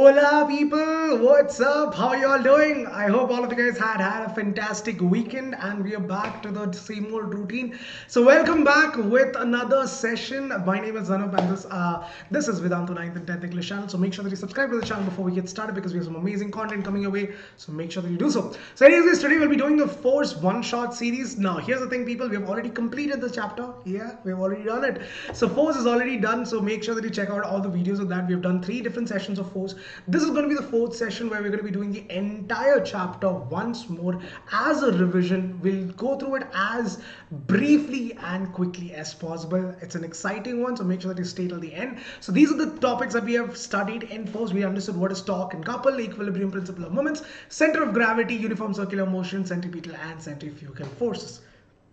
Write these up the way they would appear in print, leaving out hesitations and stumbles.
Hola people, what's up? How are you all doing? I hope all of you guys had a fantastic weekend and we are back to the same old routine. So welcome back with another session. My name is Anoop and this is Vedantu 9th and 10th English channel. So make sure that you subscribe to the channel before we get started because we have some amazing content coming your way. So make sure that you do so. So anyways guys, today we'll be doing the Force one-shot series. Now here's the thing people, we have already completed the chapter. Yeah, we've already done it. So Force is already done. So make sure that you check out all the videos of that. We've done 3 different sessions of Force. This is going to be the 4th session where we're going to be doing the entire chapter once more as a revision. We'll go through it as briefly and quickly as possible. It's an exciting one, so make sure that you stay till the end. So these are the topics that we have studied in Force. We understood what is torque and couple, equilibrium principle of moments, center of gravity, uniform circular motion, centripetal and centrifugal forces.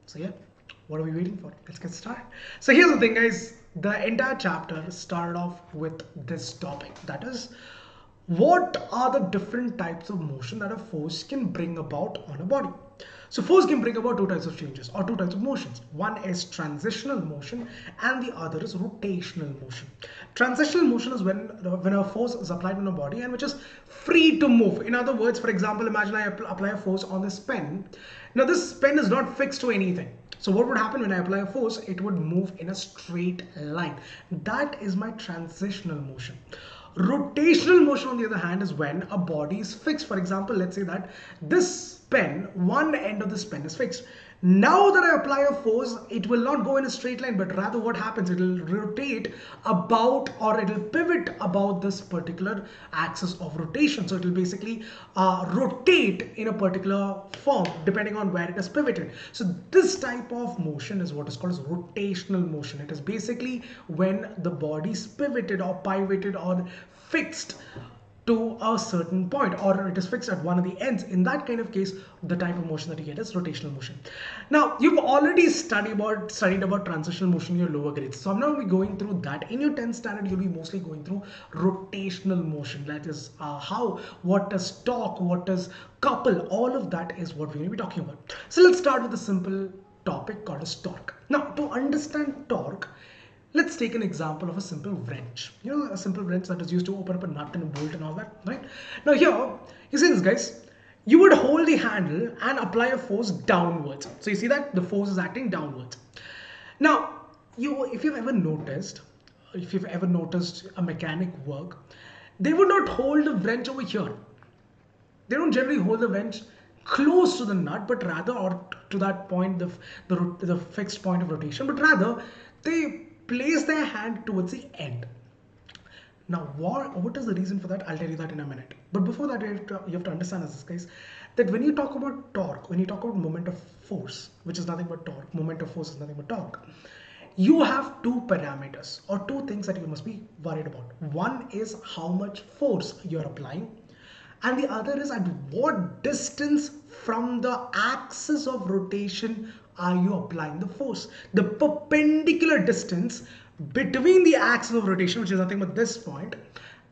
So yeah, what are we waiting for? Let's get started. So here's the thing guys, the entire chapter started off with this topic, that is, what are the different types of motion that a force can bring about on a body? So force can bring about 2 types of changes or 2 types of motions. One is transitional motion and the other is rotational motion. Transitional motion is when a force is applied on a body and which is free to move. In other words, for example, imagine I apply a force on this pen. Now this pen is not fixed to anything. So what would happen when I apply a force? It would move in a straight line. That is my transitional motion. Rotational motion on the other hand is when a body is fixed. For example, let's say that this pen, one end of this pen is fixed. Now that I apply a force, it will not go in a straight line, but rather what happens, it will rotate about, or it will pivot about this particular axis of rotation. So it will basically rotate in a particular form depending on where it is pivoted. So this type of motion is what is called as rotational motion. It is basically when the body is pivoted or pivoted or fixed to a certain point, or it is fixed at one of the ends. In that kind of case, the type of motion that you get is rotational motion. Now you've already studied about transitional motion in your lower grades, so I'm not going to be going through that. In your 10th standard you'll be mostly going through rotational motion, that is what is torque, what is couple, all of that is what we're going to be talking about. So let's start with a simple topic called as torque. Now to understand torque, let's take an example of a simple wrench. You know, a simple wrench that is used to open up a nut and a bolt and all that, right? Now here, you see this guys, you would hold the handle and apply a force downwards. So you see that the force is acting downwards. Now, if you've ever noticed a mechanic work, they would not hold the wrench over here. They don't generally hold the wrench close to the nut, but rather, or to that point, the fixed point of rotation, but rather they place their hand towards the end. Now what is the reason for that? I'll tell you that in a minute. But before that, you have to understand this guys, that when you talk about torque, when you talk about moment of force, which is nothing but torque, moment of force is nothing but torque, you have 2 parameters or 2 things that you must be worried about. One is how much force you're applying, and the other is at what distance from the axis of rotation are you applying the force. The perpendicular distance between the axis of rotation, which is nothing but this point,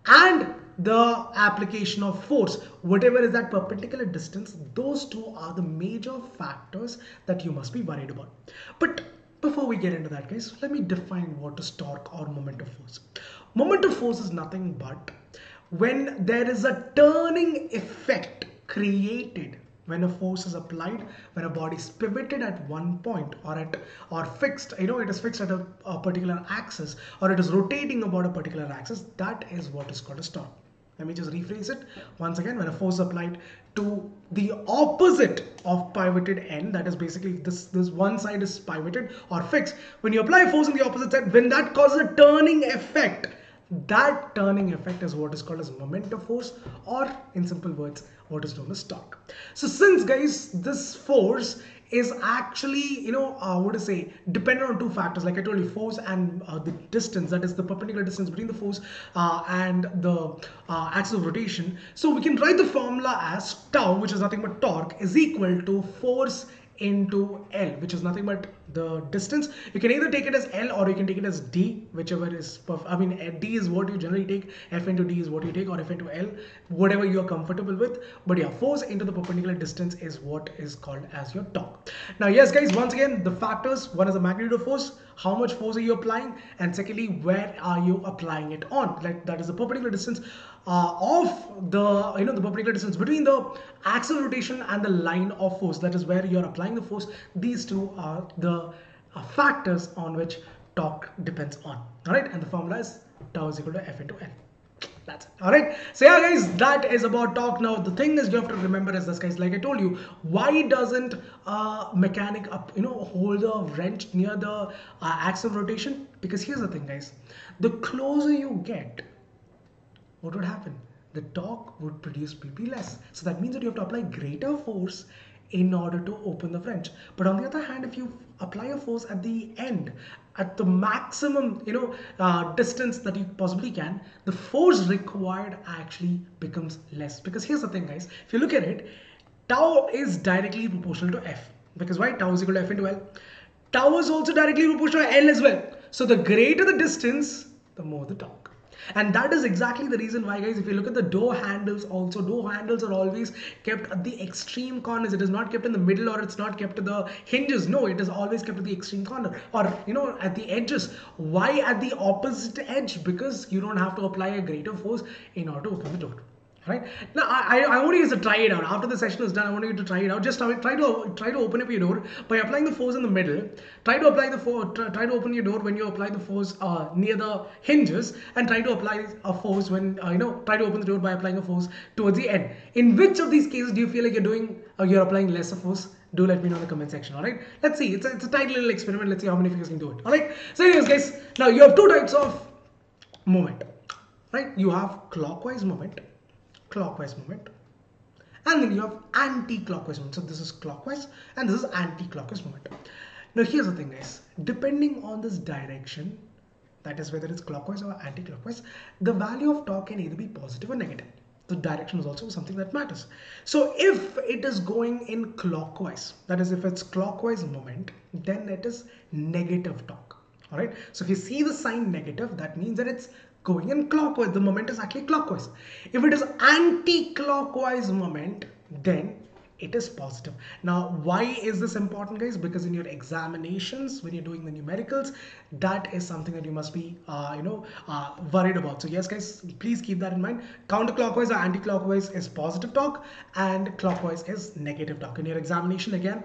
and the application of force, whatever is that perpendicular distance, those 2 are the major factors that you must be worried about. But before we get into that guys, let me define what is torque or moment of force. Moment of force is nothing but when there is a turning effect created when a force is applied, when a body is pivoted at one point or fixed, it is fixed at a particular axis, or it is rotating about a particular axis. That is what is called as torque. Let me just rephrase it once again. When a force is applied to the opposite of pivoted end, that is basically this one side is pivoted or fixed. When you apply force on the opposite side, when that causes a turning effect, that turning effect is what is called as moment of force, or in simple words, what is known as torque. So since guys, this force is actually, dependent on 2 factors, like I told you, force and the distance, that is the perpendicular distance between the force and the axis of rotation. So we can write the formula as tau, which is nothing but torque, is equal to force into L, which is nothing but the distance. You can either take it as L or you can take it as D, whichever is D is what you generally take, F into D is what you take, or F into L, whatever you are comfortable with. But yeah, force into the perpendicular distance is what is called as your torque. Now yes guys, once again, the factors, one is the magnitude of force, how much force are you applying, and secondly, where are you applying it on. Like that is the perpendicular distance of the the perpendicular distance between the axis of rotation and the line of force. That is where you are applying the force. These two are the factors on which torque depends on. All right, and the formula is tau is equal to F into N. That's it. All right. So yeah, guys, that is about torque. Now the thing is, you have to remember is this, guys. Like I told you, why doesn't mechanic hold a wrench near the axis of rotation? Because here's the thing, guys. The closer you get, what would happen? The torque would produce PP less. So that means that you have to apply greater force in order to open the wrench. But on the other hand, if you apply a force at the end, at the maximum distance that you possibly can, the force required actually becomes less. Because here's the thing, guys, if you look at it, tau is directly proportional to F. Because why? Tau is equal to F into L. Tau is also directly proportional to L as well. So the greater the distance, the more the torque. And that is exactly the reason why, guys, if you look at the door handles also, door handles are always kept at the extreme corners. It is not kept in the middle, or it's not kept at the hinges. No, it is always kept at the extreme corner, or at the edges. Why at the opposite edge? Because you don't have to apply a greater force in order to open the door. Right now, I want you to try it out. After the session is done, I want you to try it out. Just try to open up your door by applying the force in the middle. Try to apply the force. Try to open your door when you apply the force near the hinges, and try to apply a force when try to open the door by applying a force towards the end. In which of these cases do you feel like you're applying lesser force? Do let me know in the comment section. All right. Let's see. It's a tiny little experiment. Let's see how many of you can do it. All right. So anyways, guys, now you have two types of moment. Right. You have clockwise moment. And then you have anti-clockwise movement. So this is clockwise and this is anti-clockwise movement. Now here's the thing, guys, depending on this direction, that is whether it's clockwise or anti-clockwise, the value of torque can either be positive or negative. The direction is also something that matters. So if it is going in clockwise, that is if it's clockwise moment, then it is negative torque. All right, so if you see the sign negative, that means that it's going in clockwise. The moment is actually clockwise. If it is anti-clockwise moment, then it is positive. Now, why is this important, guys? Because in your examinations, when you're doing the numericals, that is something that you must be, worried about. So yes, guys, please keep that in mind. Counterclockwise or anti-clockwise is positive torque, and clockwise is negative torque. In your examination, again,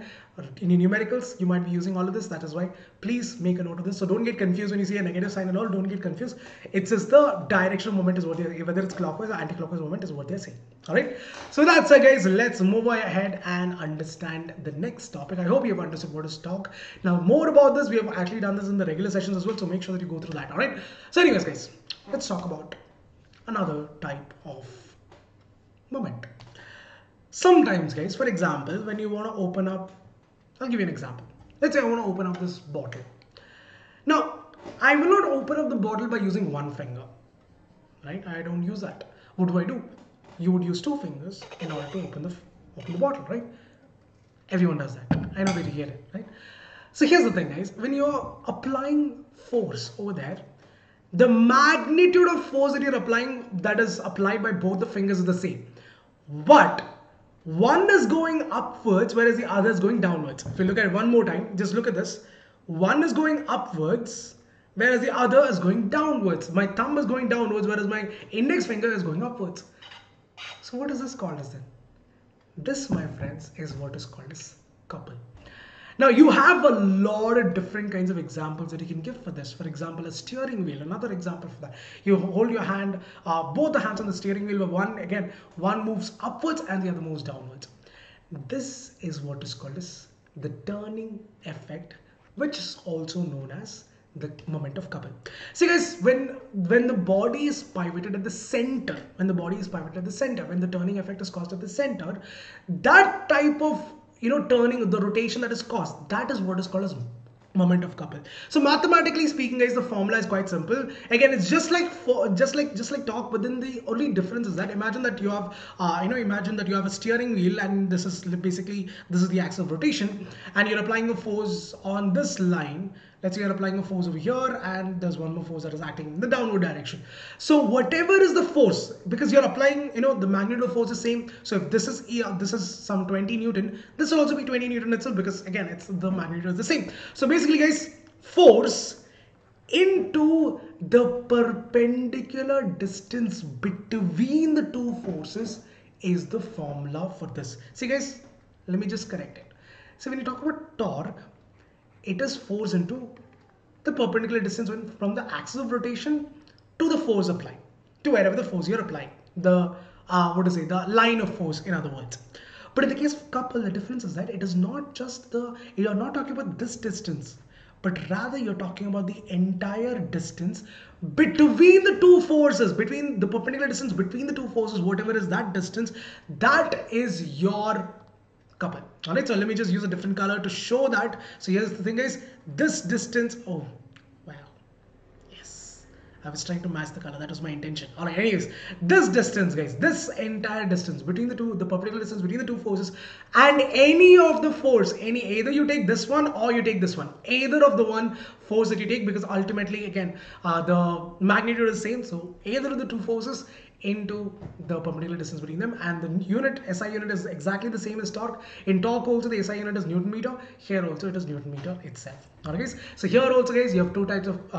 in your numericals, you might be using all of this. That is why please make a note of this. So don't get confused when you see a negative sign and all. Don't get confused. It's just the directional moment is what they're, whether it's clockwise or anti-clockwise moment is what they're saying. All right. So that's it, guys. Let's move ahead and understand the next topic. I hope you have understood what is torque. Now, more about this, we have actually done this in the regular sessions as well. So make sure that you go through that. All right. So anyways, guys, let's talk about another type of moment. Sometimes, guys, for example, when you want to open up, I'll give you an example. Let's say I want to open up this bottle. Now, I will not open up the bottle by using one finger, right? I don't use that. What do? You would use two fingers in order to open the bottle, right? Everyone does that. I know that you hear it, right? So here's the thing, guys. When you're applying force over there, the magnitude of force that you're applying, that is applied by both the fingers, is the same. But one is going upwards, whereas the other is going downwards. If you look at it one more time, just look at this. One is going upwards, whereas the other is going downwards. My thumb is going downwards, whereas my index finger is going upwards. So what is this called as then? This, my friends, is what is called as couple. Now you have a lot of different kinds of examples that you can give for this. For example, a steering wheel, another example for that. You hold your hand, both the hands on the steering wheel, but one moves upwards and the other moves downwards. This is what is called as the turning effect, which is also known as the moment of couple. See, guys, when the body is pivoted at the center, when the turning effect is caused at the center, that type of turning, the rotation that is caused, that is what is called as moment of couple. So mathematically speaking, guys, the formula is quite simple. Again, it's just like torque, but then the only difference is that imagine that you have a steering wheel, and this is the axis of rotation, and you're applying a force on this line. Let's say you're applying a force over here, and there's one more force that is acting in the downward direction. So whatever is the force, because you're applying, the magnitude of force is same. So if this is some 20 Newton, this will also be 20 Newton itself, because again, it's the magnitude is the same. So basically, guys, force into the perpendicular distance between the two forces is the formula for this. See guys, let me just correct it. So when you talk about torque, it is force into the perpendicular distance from the axis of rotation to the force applied, to wherever the force you're applying, the the line of force, in other words. But in the case of couple, the difference is that it is not just you're not talking about this distance, but rather you're talking about the entire distance between the two forces, between the perpendicular distance between the two forces, whatever is that distance, that is your couple. All right, so let me just use a different color to show that. So here's the thing guys, this distance, oh wow, yes, I was trying to match the color, that was my intention. All right, anyways, this distance guys, this entire distance between the two, the perpendicular distance between the two forces, and any of the force, either you take this one or you take this one, either of the one force that you take, because ultimately again the magnitude is same, so either of the two forces into the perpendicular distance between them, and the unit, SI unit, is exactly the same as torque. In torque also the SI unit is Newton meter, here also it is Newton meter itself. Alright guys, so here also guys you have two types of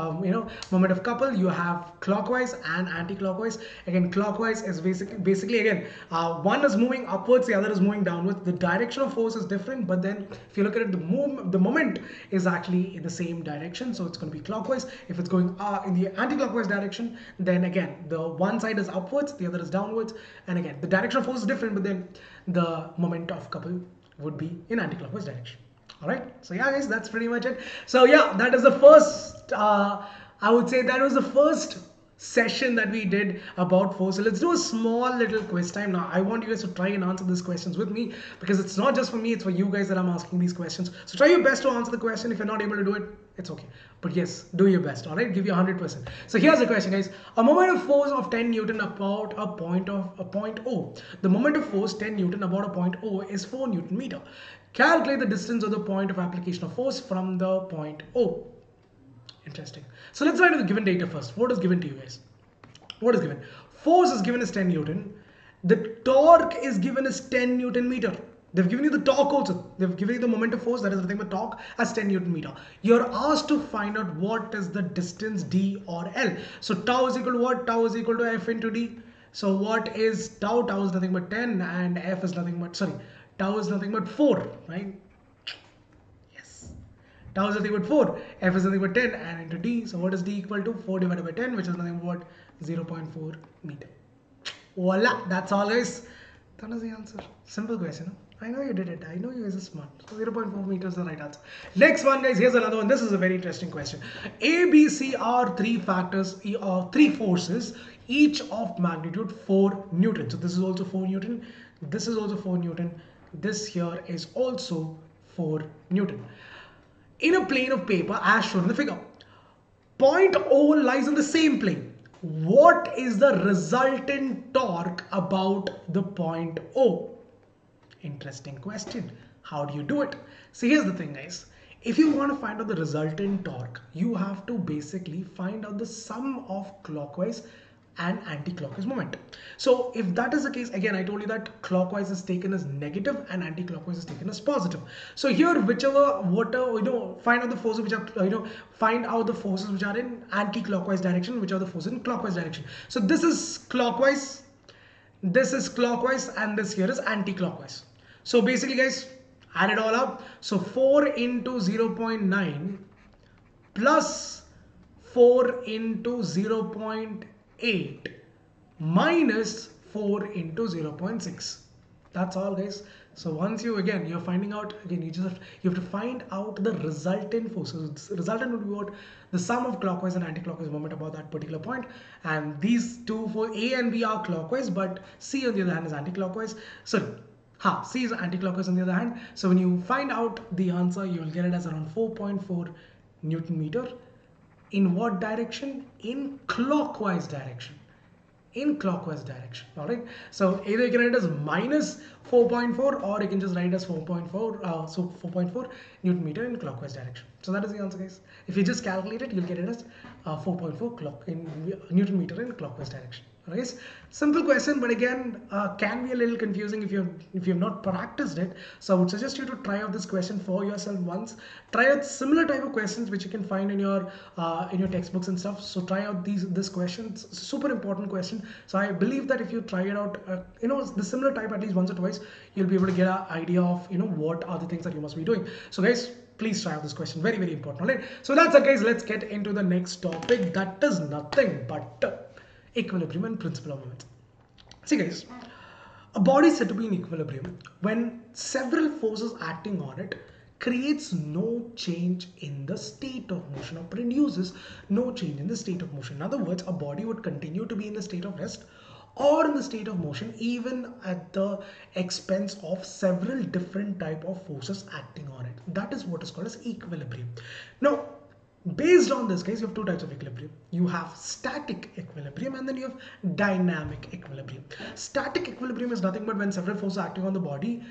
moment of couple. You have clockwise and anti-clockwise. Again, clockwise is basically again one is moving upwards, the other is moving downwards. The direction of force is different, but then if you look at it, the moment is actually in the same direction, so it's going to be clockwise. If it's going in the anti-clockwise direction, then again the one side is upwards, the other is downwards, and again the direction of force is different, but then the moment of couple would be in anti-clockwise direction. All right, so yeah guys, that's pretty much it. So yeah, that is the first I would say that was the first session that we did about force. So let's do a small little quiz time now. I want you guys to try and answer these questions with me, because it's not just for me, it's for you guys that I'm asking these questions. So try your best to answer the question. If you're not able to do it, it's okay, but yes, do your best. All right, give you 100%. So here's the question guys, a moment of force of 10 Newton about a point O. The moment of force 10 Newton about a point O is 4 Newton meter. Calculate the distance of the point of application of force from the point O. Interesting. So let's write the given data first. What is given to you guys? What is given? Force is given as 10 Newton. The torque is given as 10 Newton meter. They've given you the torque also. They've given you the moment of force, that is the thing with torque, as 10 Newton meter. You're asked to find out what is the distance D or L. So tau is equal to what? Tau is equal to F into D. So what is tau? Tau is nothing but 10, and F is nothing but, sorry, tau is nothing but 4, right? Yes. Tau is nothing but 4, F is nothing but 10, and into D. So what is D equal to? 4 divided by 10, which is nothing but 0.4 meter. Voila, that's all guys. That is the answer. Simple question. Huh? I know you did it. I know you guys are smart. So 0.4 meters is the right answer. Next one guys, here's another one. This is a very interesting question. A, B, C are three factors, three forces, each of magnitude 4 Newton. So this is also 4 Newton. This is also 4 Newton. This here is also 4 Newton. In a plane of paper as shown in the figure, point O lies on the same plane. What is the resultant torque about the point O? Interesting question. How do you do it? See, here's the thing guys. If you want to find out the resultant torque, you have to basically find out the sum of clockwise and anti-clockwise moment. So if that is the case, again I told you that clockwise is taken as negative and anti-clockwise is taken as positive. So here find out the forces which are find out the forces which are in anti-clockwise direction, which are the forces in clockwise direction. So this is clockwise, and this here is anti-clockwise. So basically guys, add it all up. So 4 into 0.9 plus 4 into 0.8 minus 4 into 0.6. That's all guys. So once you're finding out, again you have to find out the resultant forces. The resultant would be what? The sum of clockwise and anti-clockwise moment about that particular point. And these two, for A and B, are clockwise, but C on the other hand is anti-clockwise. Sorry, C is anti-clockwise on the other hand. So when you find out the answer, you will get it as around 4.4 Newton meter. In what direction? In clockwise direction. In clockwise direction. All right. So either you can write it as minus 4.4, or you can just write it as 4.4. So 4.4 Newton meter in clockwise direction. So that is the answer, guys. If you just calculate it, you'll get it as 4.4 Newton meter in clockwise direction. Right? Simple question, but again, can be a little confusing if you've not practiced it. So I would suggest you to try out this question for yourself once. Try out similar type of questions which you can find in your textbooks and stuff. So try out this question. It's a super important question. So I believe that if you try it out, the similar type at least once or twice, you'll be able to get an idea of what are the things that you must be doing. So guys, please try out this question. Very, very important. All right. So that's it, guys. Let's get into the next topic. That is nothing but equilibrium and principle of moments. See guys, a body is said to be in equilibrium when several forces acting on it creates no change in the state of motion or produces no change in the state of motion. In other words, a body would continue to be in the state of rest or in the state of motion even at the expense of several different type of forces acting on it. That is what is called as equilibrium. Now, based on this, guys, you have two types of equilibrium. You have static equilibrium and then you have dynamic equilibrium. Static equilibrium is nothing but when several forces are acting on the body,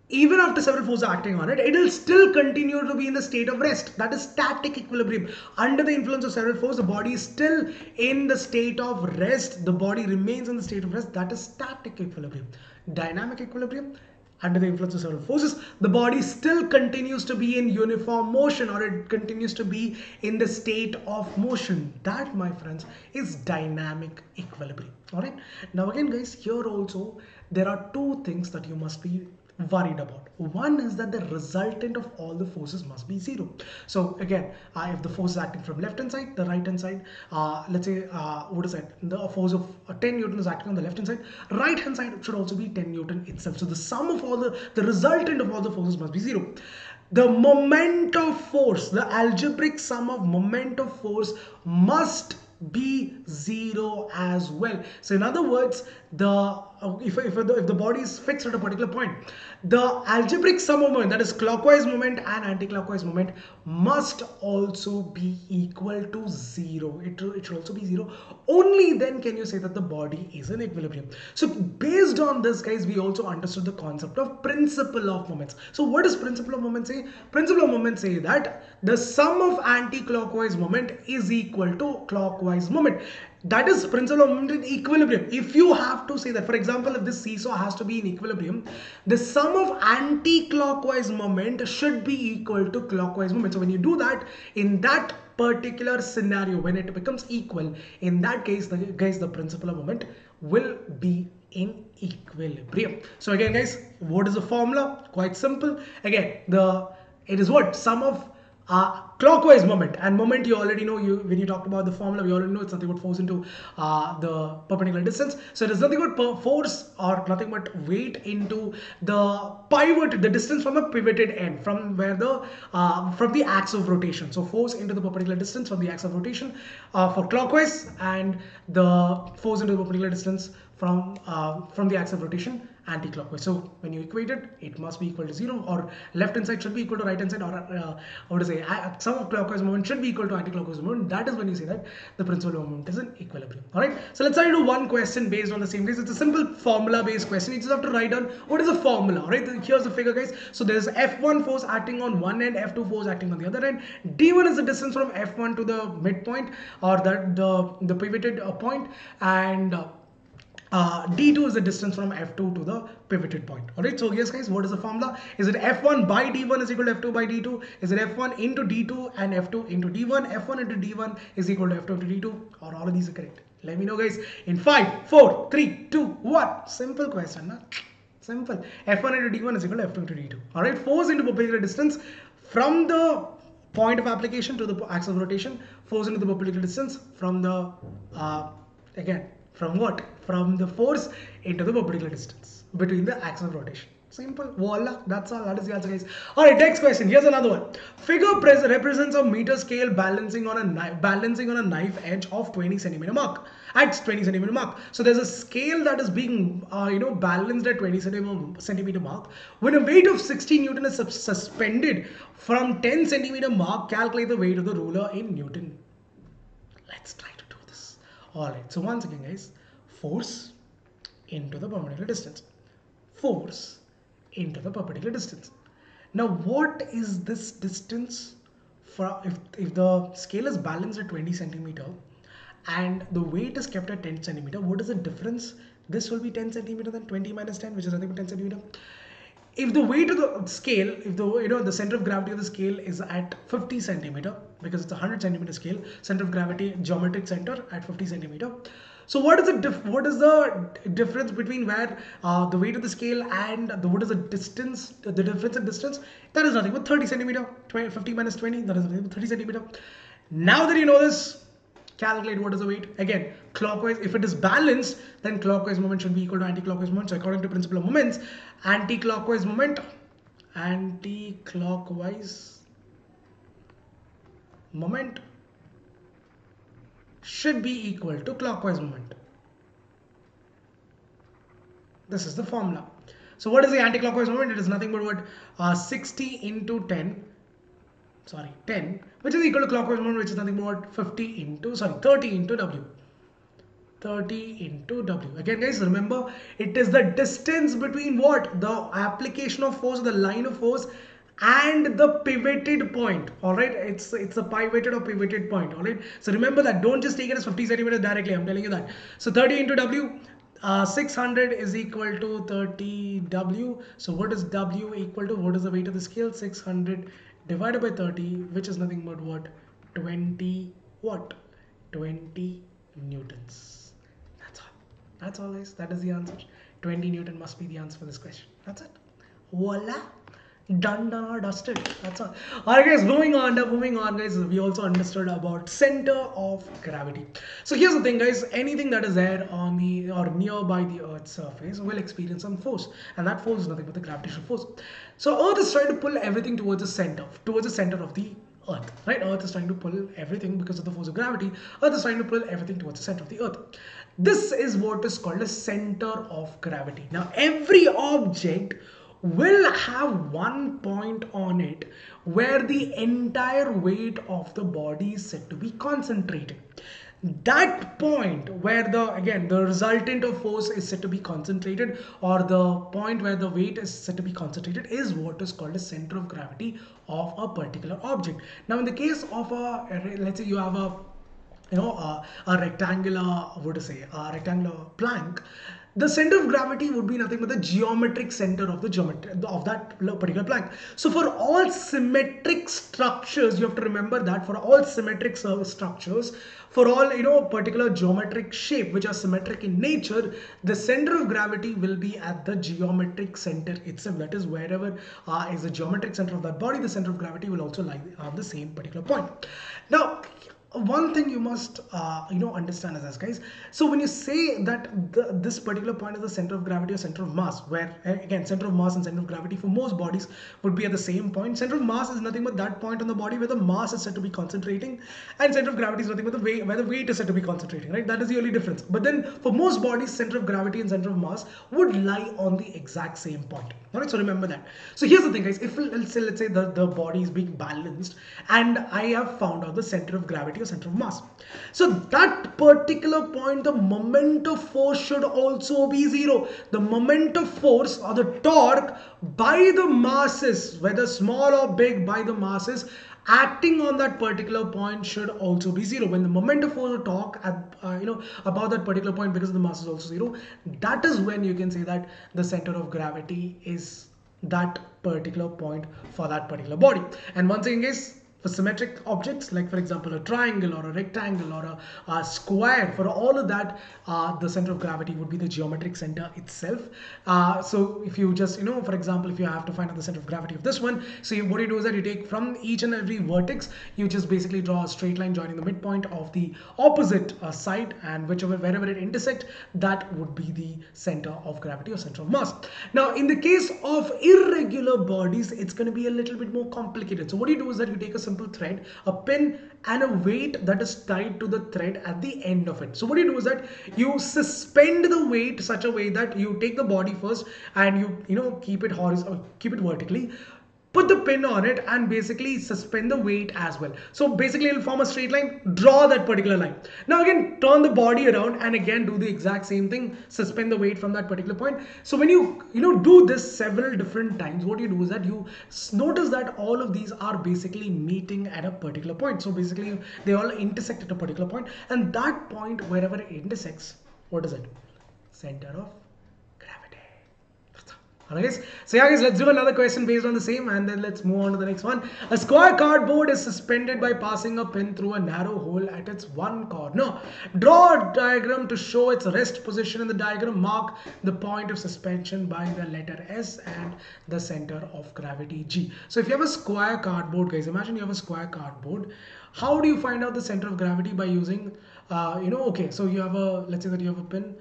even after several forces are acting on it, it will still continue to be in the state of rest. That is static equilibrium. Under the influence of several forces, the body is still in the state of rest. The body remains in the state of rest. That is static equilibrium. Dynamic equilibrium, under the influence of several forces, the body still continues to be in uniform motion, or it continues to be in the state of motion. That, my friends, is dynamic equilibrium. All right. Now again, guys, here also there are two things that you must be worried about. One is that the resultant of all the forces must be zero. So again, if the force is acting from left hand side, the right hand side, let's say what is that, the force of 10 Newton is acting on the left hand side, right hand side should also be 10 Newton itself. So the sum of all the resultant of all the forces must be zero. The moment of force, the algebraic sum of moment of force must be zero as well. So in other words, if the body is fixed at a particular point, the algebraic sum of moment, that is clockwise moment and anti-clockwise moment, must also be equal to zero. It should also be zero. Only then can you say that the body is in equilibrium. So based on this, guys, we also understood the concept of principle of moments. So what does principle of moment say? Principle of moment say that the sum of anti-clockwise moment is equal to clockwise moment. That is principle of moment in equilibrium. If you have to say that, for example, if this seesaw has to be in equilibrium, the sum of anti-clockwise moment should be equal to clockwise moment. So when you do that, in that particular scenario, when it becomes equal, in that case, the principle of moment will be in equilibrium. So again, guys, what is the formula? Quite simple. Again, it is what? Sum of clockwise moment, and moment you already know. When you talked about the formula, we already know it's nothing but force into the perpendicular distance. So it is nothing but force or nothing but weight into the pivot, the distance from a pivoted end, from where from the axis of rotation. So force into the perpendicular distance from the axis of rotation for clockwise, and the force into the perpendicular distance from the axis of rotation anti-clockwise. So when you equate it, it must be equal to zero, or left hand side should be equal to right hand side, or what to say, sum of clockwise moment should be equal to anti-clockwise moment. That is when you say that the principle of moment is in equilibrium. All right. So let's try to do one question based on the same case. It's a simple formula-based question. You just have to write down what is the formula. All right. Here's the figure, guys. So there's F1 force acting on one end, F2 force acting on the other end. D1 is the distance from F1 to the midpoint, or the pivoted point, and D2 is the distance from F2 to the pivoted point. Alright, so yes, guys, what is the formula? Is it F1 by D1 is equal to F2 by D2? Is it F1 into D2 and F2 into D1? F1 into D1 is equal to F2 into D2, or all of these are correct? Let me know, guys, in 5, 4, 3, 2, 1. Simple question, huh? Simple. F1 into D1 is equal to F2 into D2. Alright, force into perpendicular distance from the point of application to the axis of rotation, force into the perpendicular distance from the, again, from what? From the force into the perpendicular distance between the axis of rotation. Simple. Voila. That's all. That is the answer, guys. Alright, next question. Here's another one. Figure represents a meter scale balancing on a knife edge of 20 centimeter mark. At 20 centimeter mark. So there's a scale that is being balanced at 20 centimeter mark. When a weight of 60 Newton is suspended from 10 centimeter mark, calculate the weight of the ruler in Newton. Let's try to do this. Alright, so once again, guys, force into the perpendicular distance. Force into the perpendicular distance. Now, what is this distance for if the scale is balanced at 20 centimeter and the weight is kept at 10 centimeter, what is the difference? This will be 10 centimeter, then 20 minus 10, which is nothing but 10 centimeter. If the weight of the scale, if the center of gravity of the scale is at 50 centimeter, because it's a 100 centimeter scale, center of gravity, geometric center at 50 centimeter. So what is the difference between where the weight of the scale and what is the distance, the difference in distance? That is nothing but 30 centimeter. 50 minus 20, that is nothing but 30 centimeter. Now that you know this, calculate what is the weight. Again, clockwise, if it is balanced, then clockwise moment should be equal to anti-clockwise moment. So according to principle of moments, anti-clockwise moment should be equal to clockwise moment. This is the formula. So what is the anti-clockwise moment? It is nothing but what 60 into 10, which is equal to clockwise moment, which is nothing but what 30 into W. 30 into W. Again, guys, remember, it is the distance between what? The application of force, the line of force, and the pivoted point. All right, it's a pivoted or pivoted point. All right, so remember that. Don't just take it as 50 centimeters directly. I'm telling you that. So 30 into W, 600 is equal to 30 W. So what is W equal to? What is the weight of the scale? 600 divided by 30, which is nothing but what? 20 what? 20 newtons. That's all, guys. That is the answer. 20 Newton must be the answer for this question. That's it. Voila. Done or dusted. That's all. Alright, guys, moving on, guys. We also understood about center of gravity. So here's the thing, guys. Anything that is there on the or nearby the Earth's surface will experience some force, and that force is nothing but the gravitational force. So Earth is trying to pull everything towards the center of the Earth, right? Earth is trying to pull everything because of the force of gravity. Earth is trying to pull everything towards the center of the Earth. This is what is called a center of gravity. Now, every object will have one point on it where the entire weight of the body is said to be concentrated. That point where the resultant of force is said to be concentrated, or the point where the weight is said to be concentrated, is what is called a center of gravity of a particular object. Now, in the case of let's say you have a rectangular plank, the center of gravity would be nothing but the geometric center of that particular plank. So for all symmetric structures, you have to remember that for all symmetric structures, for all particular geometric shape which are symmetric in nature, the center of gravity will be at the geometric center itself. That is, wherever is the geometric center of that body, the center of gravity will also lie on the same particular point. Now, one thing you must understand is this, guys. So when you say that this particular point is the center of gravity or center of mass, where again center of mass and center of gravity for most bodies would be at the same point. Center of mass is nothing but that point on the body where the mass is said to be concentrating, and center of gravity is nothing but the way where the weight is said to be concentrating, right? That is the only difference. But then for most bodies, center of gravity and center of mass would lie on the exact same point. All right, so remember that. So here's the thing, guys. If let's say the body is being balanced, and I have found out the center of gravity or center of mass, so that particular point, the moment of force should also be zero. The moment of force or the torque by the masses, whether small or big, by the masses acting on that particular point should also be zero. When the moment of force or torque at about that particular point, because the mass is also zero, that is when you can say that the center of gravity is that particular point for that particular body. And once again, guys, for symmetric objects, like for example a triangle or a rectangle or a square, for all of that, the center of gravity would be the geometric center itself. So if you just for example, if you have to find out the center of gravity of this one, so what you do is that you take from each and every vertex, you just basically draw a straight line joining the midpoint of the opposite side, and wherever it intersect, that would be the center of gravity or center of mass. Now in the case of irregular bodies, it's going to be a little bit more complicated. So what you do is that you take a simple thread, a pin, and a weight that is tied to the thread at the end of it. So what you do is that you suspend the weight such a way that you take the body first and you keep it horizontal, keep it vertically. put the pin on it and basically suspend the weight as well. So basically it'll form a straight line, draw that particular line. Now again, turn the body around and again do the exact same thing, suspend the weight from that particular point. So when you do this several different times, what you do is that you notice that all of these are basically meeting at a particular point. So basically they all intersect at a particular point, and that point wherever it intersects, what is it? Center of gravity. Alright guys, so yeah guys, let's do another question based on the same, and then let's move on to the next one. A square cardboard is suspended by passing a pin through a narrow hole at its one corner. Draw a diagram to show its rest position in the diagram. Mark the point of suspension by the letter S and the center of gravity G. So if you have a square cardboard, guys, imagine you have a square cardboard. How do you find out the center of gravity? By using okay, so you have a, let's say that you have a pin.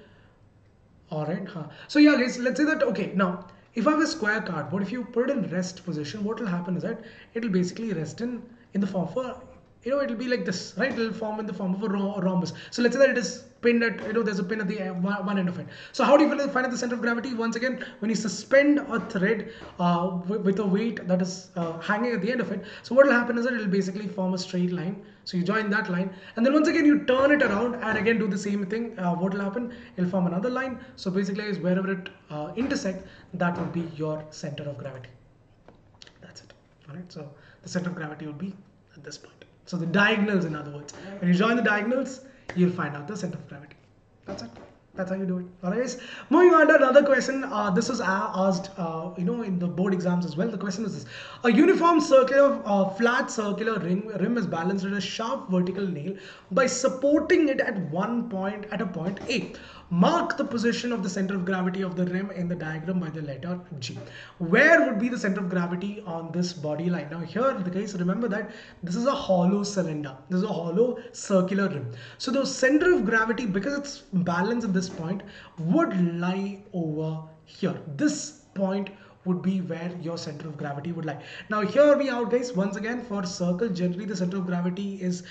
Alright, so yeah guys, let's say that, okay, now if I have a square cardboard, if you put it in rest position, what will happen is that it will basically rest in the form of a, it'll be like this, right? It will form in the form of a rhombus. So let's say that it is pinned at, there's a pin at the one end of it. So how do you find out the center of gravity? Once again, when you suspend a thread with a weight that is hanging at the end of it, so what will happen is that it will basically form a straight line. So you join that line, and then once again you turn it around and again do the same thing. What will happen? It will form another line. So basically is wherever it intersect, that would be your center of gravity. That's it. Alright, so the center of gravity would be at this point. So the diagonals, in other words, when you join the diagonals, you'll find out the center of gravity. That's it. That's how you do it. Alright guys, moving on to another question. This was asked in the board exams as well. The question is this: a uniform circular flat circular rim is balanced at a sharp vertical nail by supporting it at one point at a point A. Mark the position of the center of gravity of the rim in the diagram by the letter G. Where would be the center of gravity on this body line? Now here, guys, remember that this is a hollow cylinder. This is a hollow circular rim. So the center of gravity, because it's balanced at this point, would lie over here. This point would be where your center of gravity would lie. Now hear me out guys, once again, for circle generally the center of gravity is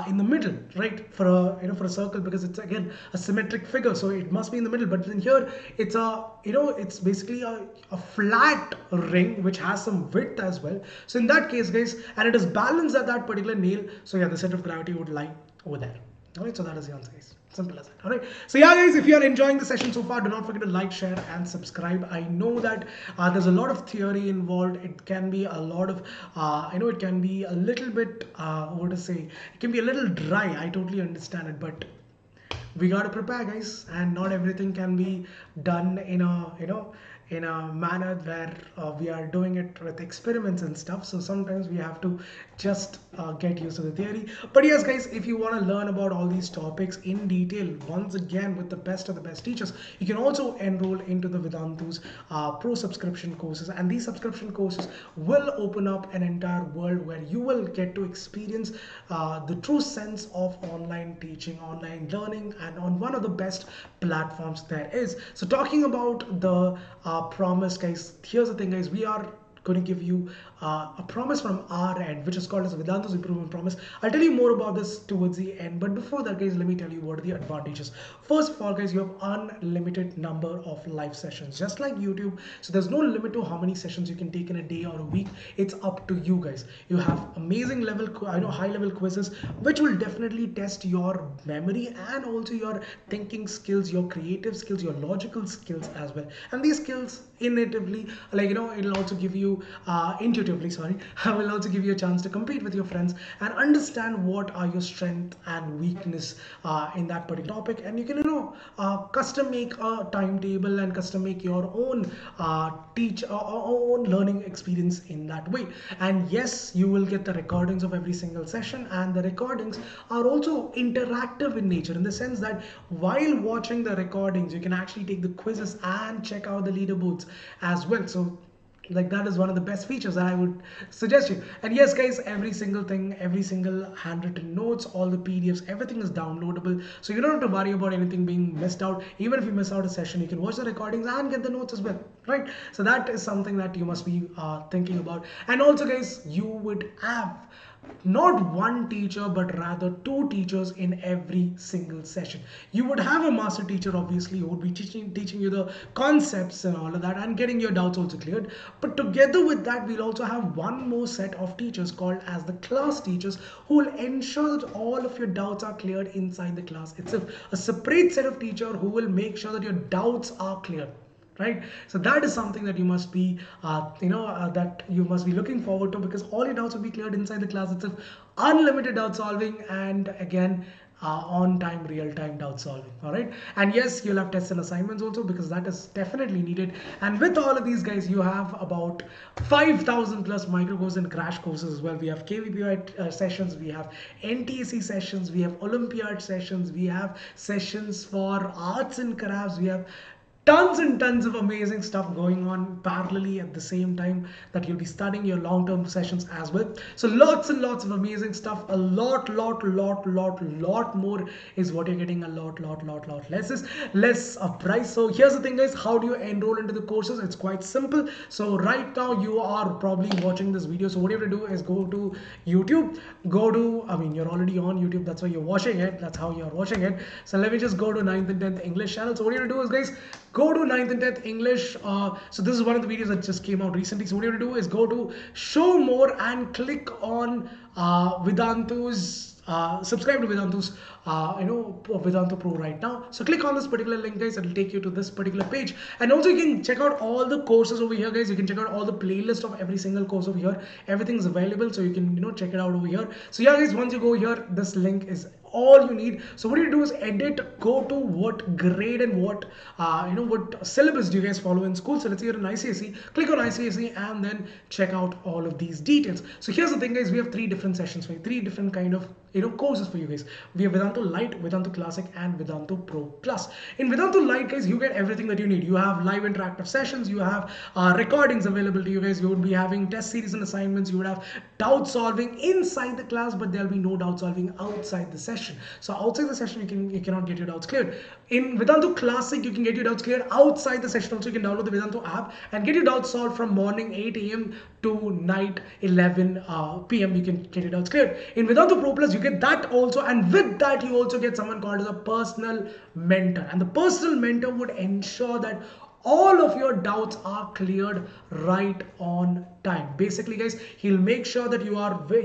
in the middle, right? For a for a circle, because it's again a symmetric figure, so it must be in the middle. But then here it's a it's basically a flat ring which has some width as well. So in that case guys, and it is balanced at that particular nail, so yeah, the center of gravity would lie over there. Alright, so that is the answer guys. Simple as that. Alright, so yeah guys, if you are enjoying the session so far, do not forget to like, share and subscribe. I know that there's a lot of theory involved. It can be a lot of it can be a little bit what to say, it can be a little dry. I totally understand it, but we got to prepare guys, and not everything can be done in a in a manner where we are doing it with experiments and stuff. So sometimes we have to just get used to the theory. But yes guys, if you want to learn about all these topics in detail, once again with the best of the best teachers, you can also enroll into the Vedantu's pro subscription courses, and these subscription courses will open up an entire world where you will get to experience the true sense of online teaching, online learning, and on one of the best platforms there is. So talking about the promise guys, here's the thing guys, we are going to give you a promise from our end, which is called as Vedantu's Improvement Promise. I'll tell you more about this towards the end, but before that guys, let me tell you what are the advantages. First of all guys, you have unlimited number of live sessions, just like YouTube. So there's no limit to how many sessions you can take in a day or a week. It's up to you guys. You have amazing level, high level quizzes, which will definitely test your memory and also your thinking skills, your creative skills, your logical skills as well. And these skills innatively, it'll also give you intuitively, will also give you a chance to compete with your friends and understand what are your strength and weakness in that particular topic. And you can custom make a timetable and custom make your own own learning experience in that way. And yes, you will get the recordings of every single session, and the recordings are also interactive in nature, in the sense that while watching the recordings you can actually take the quizzes and check out the leaderboards as well. So like that is one of the best features that I would suggest you. And yes guys, every single thing, every single handwritten notes, all the PDFs, everything is downloadable, so you don't have to worry about anything being missed out. Even if you miss out a session, you can watch the recordings and get the notes as well, right? So that is something that you must be thinking about. And also guys, you would have not one teacher but rather two teachers in every single session. You would have a master teacher obviously who would be teaching you the concepts and all of that and getting your doubts also cleared, but together with that we'll also have one more set of teachers called as the class teachers who will ensure that all of your doubts are cleared inside the class. It's a separate set of teacher who will make sure that your doubts are cleared, right? So that is something that you must be that you must be looking forward to, because all your doubts will be cleared inside the class itself. Unlimited doubt solving, and again on time real time doubt solving. All right, and yes, you'll have tests and assignments also, because that is definitely needed. And with all of these guys, you have about 5,000 plus micro courses and crash courses as well. We have KVPI sessions, we have NTSE sessions, we have Olympiad sessions, we have sessions for arts and crafts, we have tons and tons of amazing stuff going on parallelly at the same time that you'll be studying your long-term sessions as well. So lots and lots of amazing stuff. A lot more is what you're getting. A lot less price. So here's the thing, guys, how do you enroll into the courses? It's quite simple. So right now you are probably watching this video, so what you have to do is go to YouTube, you're already on YouTube, that's why you're watching it, that's how you're watching it. So let me just go to 9th and 10th English channel. So what you have to do is, guys, go to 9th and 10th English. So this is one of the videos that just came out recently. So what you have to do is go to show more and click on Vedantu's subscribe to Vedantu's Vedantu Pro right now. So click on this particular link, guys. It'll take you to this particular page, and also you can check out all the courses over here, guys. You can check out all the playlist of every single course over here. Everything's available, so you can check it out over here. So yeah, guys, once you go here, this link is all you need. So what you do is edit, go to what grade and what what syllabus do you guys follow in school. So let's say you're in ICSE, click on ICSE and then check out all of these details. So here's the thing, guys, we have three different sessions for you, three different kind of courses for you guys. We have Vedantu Lite, Vedantu Classic, and Vedantu Pro Plus. In Vedantu Lite, guys, you get everything that you need. You have live interactive sessions, you have recordings available to you guys, you would be having test series and assignments, you would have doubt solving inside the class, but there'll be no doubt solving outside the session. So outside the session, you cannot get your doubts cleared. In Vedantu Classic, you can get your doubts cleared outside the session. Also, you can download the Vedantu app and get your doubts solved from morning 8 a.m. to night 11 p.m. You can get your doubts cleared. In Vedantu Pro Plus, you get that also, and with that, you also get someone called as a personal mentor. And the personal mentor would ensure that all of your doubts are cleared right on time. Basically, guys, he'll make sure that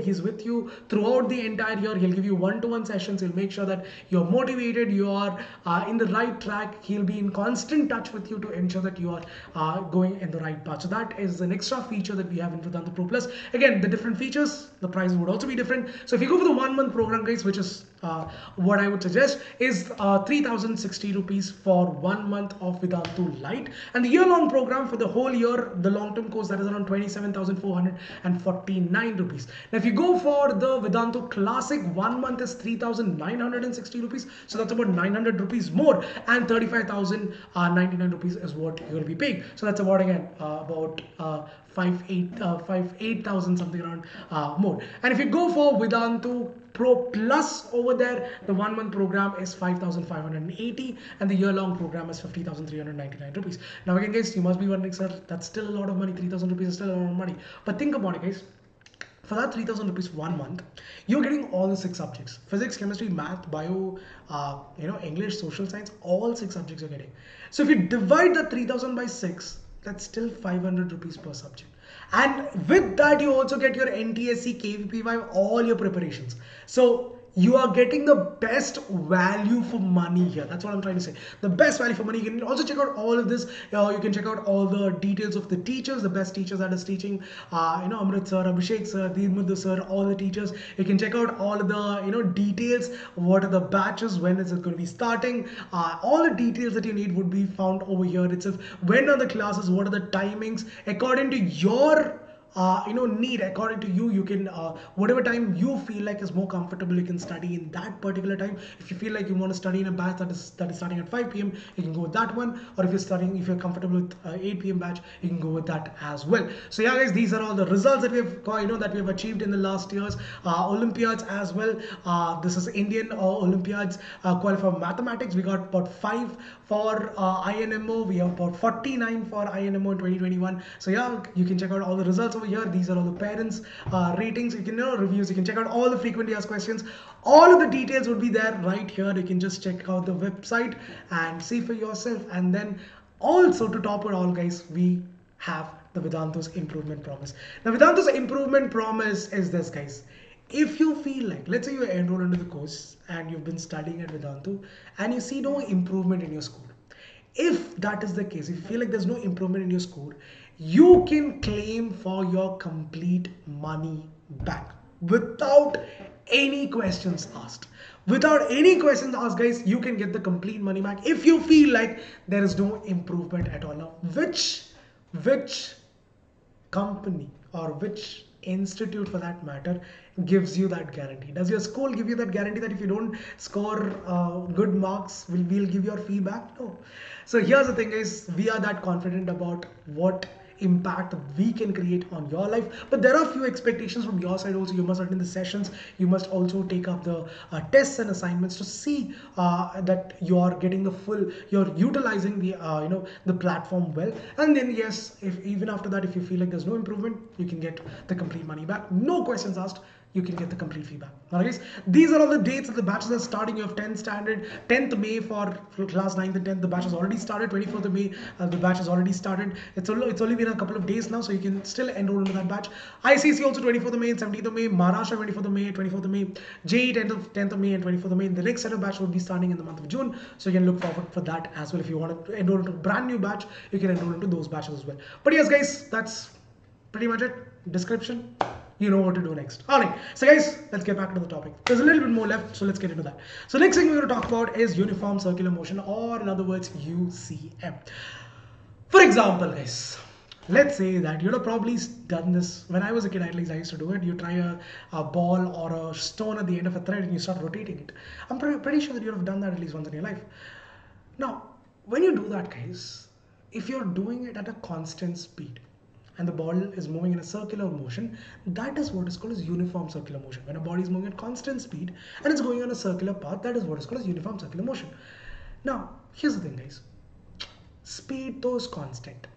he's with you throughout the entire year. He'll give you one-to-one sessions. He'll make sure that you're motivated, you are in the right track. He'll be in constant touch with you to ensure that you are going in the right path. So that is an extra feature that we have in Vedantu Pro Plus. Again, the different features, the price would also be different. So if you go for the 1 month program, guys, which is what I would suggest, is 3,060 rupees for 1 month of Vedantu Lite, and the year-long program for the whole year, the long-term course, that is around 27,449 rupees. Now if you go for the Vedantu Classic, 1 month is 3,960 rupees, so that's about 900 rupees more, and 35,099 rupees is what you will be paying. So that's about, again, about 8,000 something around more. And if you go for Vedantu Pro Plus, over there the 1 month program is 5,580 and the year-long program is 50,399 rupees. Now again, guys, you must be wondering, sir, that's still a lot of money. 3,000 rupees is still a lot of money. But think about it, guys. For that 3,000 rupees 1 month, you're getting all the 6 subjects: physics, chemistry, math, bio, English, social science. All 6 subjects you're getting. So if you divide that 3,000 by 6, that's still 500 rupees per subject. And with that, you also get your NTSE, KVPY, all your preparations. So you are getting the best value for money here. That's what I'm trying to say. The best value for money. You can also check out all of this. You can check out all the details of the teachers, the best teachers that is teaching. Amrit Sir, Abhishek Sir, Vedantu Sir, all the teachers. You can check out all of the details. What are the batches? When is it going to be starting? All the details that you need would be found over here itself. When are the classes? What are the timings? According to your need, according to you, you can whatever time you feel like is more comfortable, you can study in that particular time. If you feel like you want to study in a batch that is starting at 5 p.m, you can go with that one. Or if you're comfortable with 8 p.m. batch, you can go with that as well. So yeah, guys, these are all the results that we have that we have achieved in the last year's Olympiads as well. This is Indian Olympiads qualified mathematics. We got about 5 for INMO. We have about 49 for INMO in 2021. So yeah, you can check out all the results over here. These are all the parents ratings. You can reviews. You can check out all the frequently asked questions. All of the details would be there right here. You can just check out the website and see for yourself. And then also to top it all, guys, we have the Vedantu's improvement promise. Now, Vedantu's improvement promise is this, guys. If you feel like, let's say you enroll into the course and you've been studying at Vedantu and you see no improvement in your score. If that is the case, if you feel like there's no improvement in your score, you can claim for your complete money back without any questions asked. Without any questions asked, guys, you can get the complete money back if you feel like there is no improvement at all. Now, which company or which institute for that matter gives you that guarantee? Does your school give you that guarantee that if you don't score good marks, we'll give your fee back? No. So here's the thing, guys, we are that confident about what impact we can create on your life, but there are few expectations from your side also. You must attend the sessions, you must also take up the tests and assignments to see that you are getting the full, you're utilizing the the platform well. And then yes, if even after that, if you feel like there's no improvement, you can get the complete money back, no questions asked. You can get the complete feedback. Alright, guys, these are all the dates that the batches are starting. You have 10th standard, 10th May for class 9th and 10th. The batch has already started. 24th of May, the batch has already started. It's only been a couple of days now, so you can still enroll into that batch. ICSE also 24th of May and 17th of May. Maharashtra 24th of May, 24th of May. JEE 10th of May and 24th of May. The next set of batch will be starting in the month of June, so you can look forward for that as well. If you want to enroll into a brand new batch, you can enroll into those batches as well. But yes, guys, that's pretty much it. Description. You know what to do next. Alright, so guys, let's get back to the topic. There's a little bit more left, so let's get into that. So next thing we're going to talk about is uniform circular motion, or in other words, UCM. For example, guys, let's say that you'd have probably done this. When I was a kid, at least I used to do it. You try a ball or a stone at the end of a thread and you start rotating it. I'm pretty sure that you'd have done that at least once in your life. Now, when you do that, guys, if you're doing it at a constant speed, and the ball is moving in a circular motion, that is what is called as uniform circular motion. When a body is moving at constant speed and it's going on a circular path, that is what is called as uniform circular motion. Now, here's the thing, guys. Speed though is constant.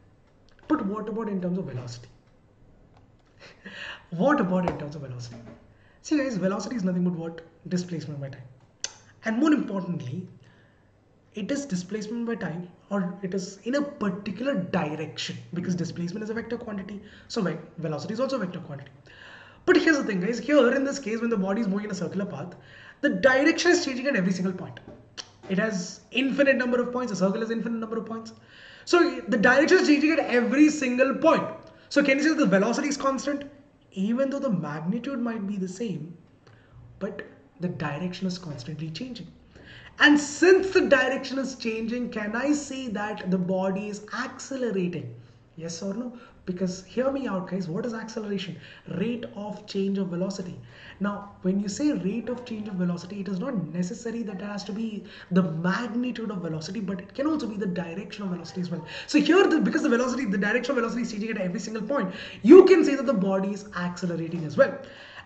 But what about in terms of velocity? What about in terms of velocity? See, guys, velocity is nothing but what? Displacement by time. And more importantly, it is displacement by time, or it is in a particular direction, because displacement is a vector quantity, so velocity is also a vector quantity. But here's the thing, guys, here in this case, when the body is moving in a circular path, the direction is changing at every single point. It has infinite number of points. A circle has infinite number of points, so the direction is changing at every single point. So can you say that the velocity is constant? Even though the magnitude might be the same, but the direction is constantly changing. And since the direction is changing, can I say that the body is accelerating? Yes or no? Because hear me out, guys, what is acceleration? Rate of change of velocity. Now, when you say rate of change of velocity, it is not necessary that it has to be the magnitude of velocity, but it can also be the direction of velocity as well. So here, because the direction of velocity is changing at every single point, you can say that the body is accelerating as well.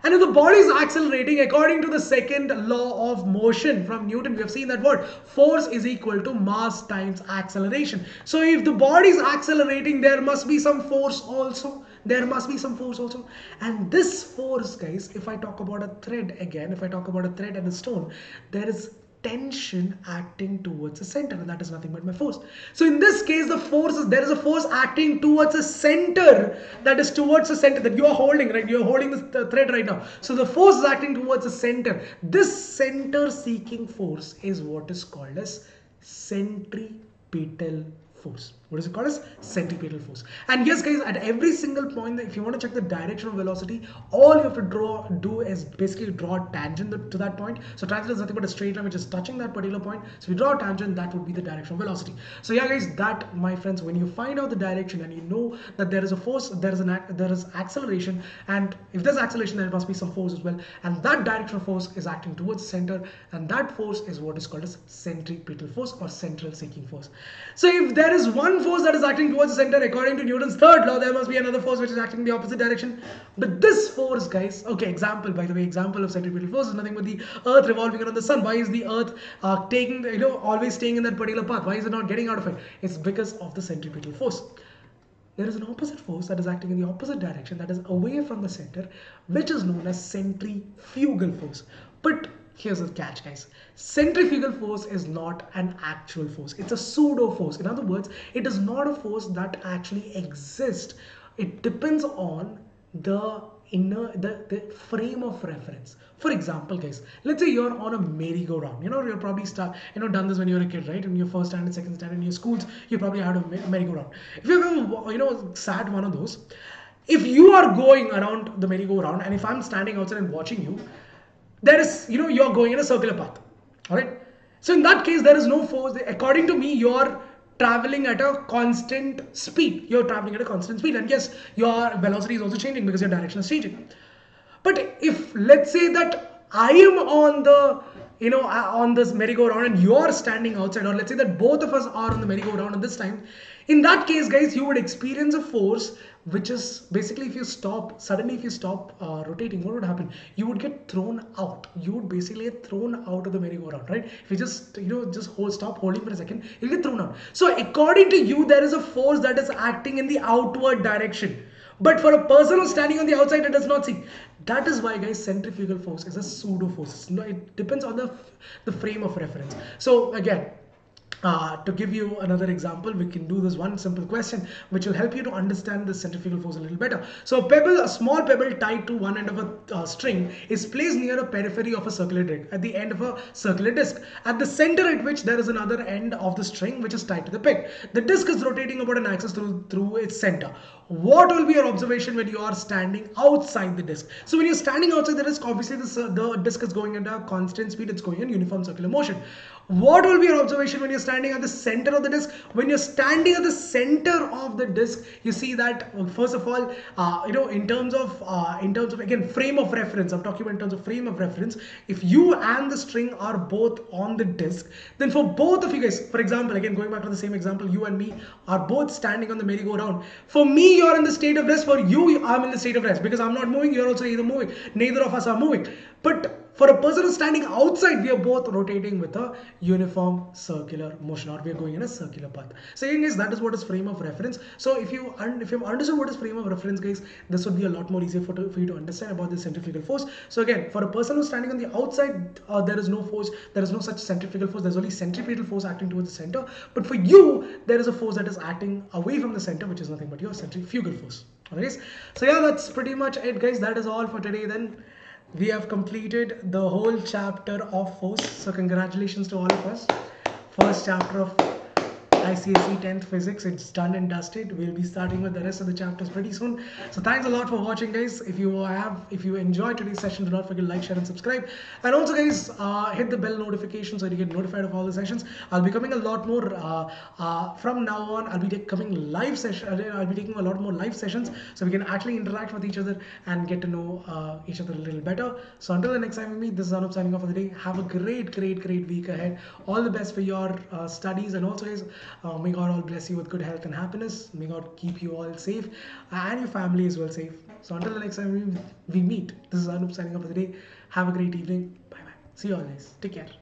And if the body is accelerating, according to the second law of motion from Newton, we have seen that what? Force is equal to mass times acceleration. So if the body is accelerating, there must be some force also. There must be some force also. And this force, guys, if I talk about a thread again, if I talk about a thread and a stone, there is tension acting towards the center, and that is nothing but my force. So in this case, there is a force acting towards a center, that is towards the center that you are holding, right? You are holding the thread right now. So the force is acting towards the center. This center seeking force is what is called as centripetal force. What is it called as? Centripetal force. And yes, guys, at every single point, if you want to check the direction of velocity, all you have to do is basically draw a tangent to that point. So tangent is nothing but a straight line which is touching that particular point. So if you draw a tangent, that would be the direction of velocity. So yeah, guys, that, my friends, when you find out the direction and you know that there is a force, there is acceleration, and if there's acceleration, there must be some force as well. And that direction of force is acting towards the center, and that force is what is called as centripetal force or central seeking force. So if there is one force that is acting towards the center, according to Newton's third law, there must be another force which is acting in the opposite direction. But this force, guys, okay, example, by the way, example of centripetal force is nothing but the earth revolving around the sun. Why is the earth always staying in that particular path? Why is it not getting out of it? It's because of the centripetal force. there is an opposite force that is acting in the opposite direction, that is away from the center, which is known as centrifugal force. But here's the catch, guys. Centrifugal force is not an actual force. It's a pseudo force. In other words, it is not a force that actually exists. It depends on the the frame of reference. For example, guys, let's say you're on a merry-go-round. You're probably done this when you were a kid, right? In your first standard, second standard, in your schools, you probably had a merry-go-round. If you've ever sat one of those, if you are going around the merry-go-round and if I'm standing outside and watching you, there is, you're going in a circular path. All right. So in that case, there is no force. According to me, you're traveling at a constant speed. You're traveling at a constant speed. And yes, your velocity is also changing because your direction is changing. But if let's say that I am on the, on this merry-go-round and you're standing outside, or let's say that both of us are on the merry-go-round at this time, in that case, guys, you would experience a force which is basically, if you stop rotating, what would happen? You would get thrown out. You would basically get thrown out of the merry-go-round, right? If you just stop holding for a second, you'll get thrown out. So according to you, there is a force that is acting in the outward direction. But for a person who's standing on the outside, it does not see. That is why, guys, centrifugal force is a pseudo force. It depends on the frame of reference. So again, to give you another example, we can do this one simple question which will help you to understand the centrifugal force a little better. So a small pebble tied to one end of a string is placed near a periphery of a circular disc at the end of a circular disc, at the center at which there is another end of the string which is tied to the peg. The disc is rotating about an axis through its center. What will be your observation when you are standing outside the disc? So when you're standing outside the disc, obviously the disc is going at a constant speed. It's going in uniform circular motion. What will be your observation when you're standing at the center of the disc? When you're standing at the center of the disc, you see that, first of all, in terms of again frame of reference, I'm talking about in terms of frame of reference. If you and the string are both on the disc, then for both of you guys, for example, again going back to the same example, you and me are both standing on the merry-go-round. For me, you're in the state of rest. For you, I'm in the state of rest because I'm not moving. You're also either moving. Neither of us are moving. But for a person who's standing outside, we are both rotating with a uniform circular motion, or we are going in a circular path. So again, guys, that is what is frame of reference. So if you understood what is frame of reference, guys, this would be a lot more easier for you to understand about the centrifugal force. So again, for a person who's standing on the outside, there is no force. There is no such centrifugal force. There's only centripetal force acting towards the center. But for you, there is a force that is acting away from the center, which is nothing but your centrifugal force. Alright, so yeah, that's pretty much it, guys. That is all for today then. We have completed the whole chapter of force. So congratulations to all of us. First chapter of ICSE 10th physics, it's done and dusted. We'll be starting with the rest of the chapters pretty soon. So thanks a lot for watching, guys. If you enjoyed today's session, do not forget to like, share and subscribe. And also, guys, hit the bell notification so you get notified of all the sessions. I'll be coming a lot more from now on. I'll be taking a lot more live sessions so we can actually interact with each other and get to know each other a little better. So until the next time we meet, this is Anoop signing off for the day. Have a great week ahead. All the best for your studies, and also, guys, may God all bless you with good health and happiness. May God keep you all safe and your family as well safe. So until the next time we meet, this is Anoop signing off for the day. Have a great evening. Bye bye. See you all, guys. Take care.